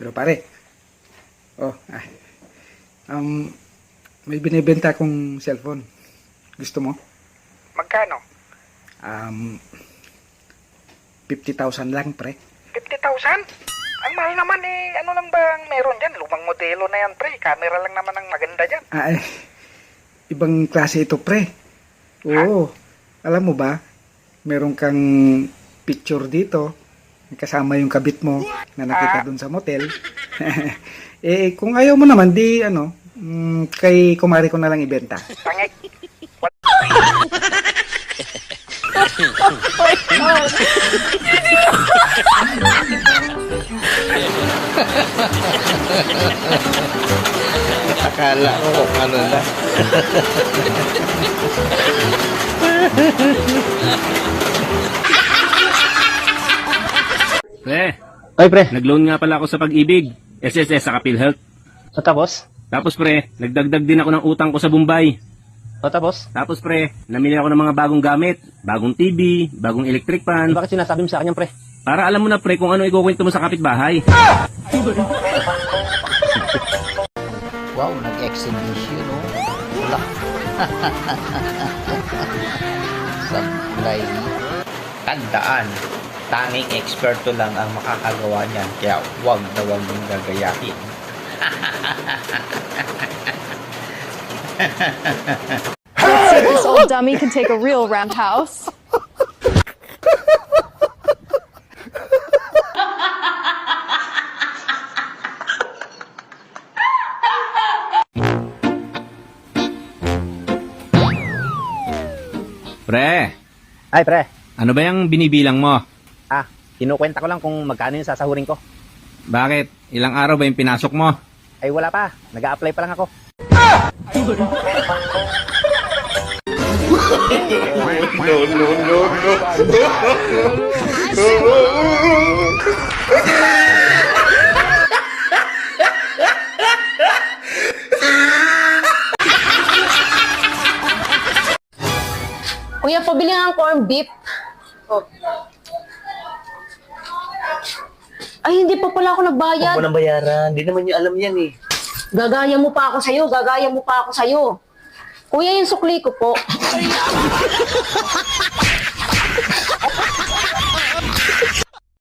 Pero pare, oh, may binibenta akong cellphone. Gusto mo? Magkano? 50,000 lang, pre. 50,000? Ang mahal naman eh. Ano lang ba ang meron dyan? Lumang modelo na yan, pre. Camera lang naman ang maganda dyan. Ibang klase ito, pre. Oo. Alam mo ba, meron kang picture dito, kasama yung kabit mo na nakita dun sa motel. Kung ayaw mo naman, di kay kumari ko na lang ibenta. Pangit. Akala ko kung ano na. Pre, Ay, pre. nag-loan nga pala ako sa Pag-ibig, SSS sa PhilHealth. O tapos? Tapos pre, nagdagdag din ako ng utang ko sa Bombay. O tapos? Tapos pre, namili ako ng mga bagong gamit, bagong TV, bagong electric fan. Bakit sinasabi mo sa akin yan, pre? Para alam mo na pre kung ano ikukwento mo sa kapitbahay. Wow, nag-exhibition, no? Wala. Sablay. Tandaan, tanging eksperto lang ang makakagawa niyan, kaya wag na wag mong gagayahin. Let's see if this old dummy can take a real roundhouse. Pre, Ay, pre. ano ba yung binibilang mo? Kinukwenta ko lang kung magkano yung sasahurin ko. Bakit? Ilang araw ba yung pinasok mo? Ay, wala pa. Nag-a-apply pa lang ako. Kuya, pabili nga ng corned beef. Ay, hindi pa pala ako nagbayad. Huwag mo nang bayaran. Hindi naman niyo alam yan eh. Gagaya mo pa ako sa'yo, gagaya mo pa ako sa'yo. Kuya, yung sukli ko po.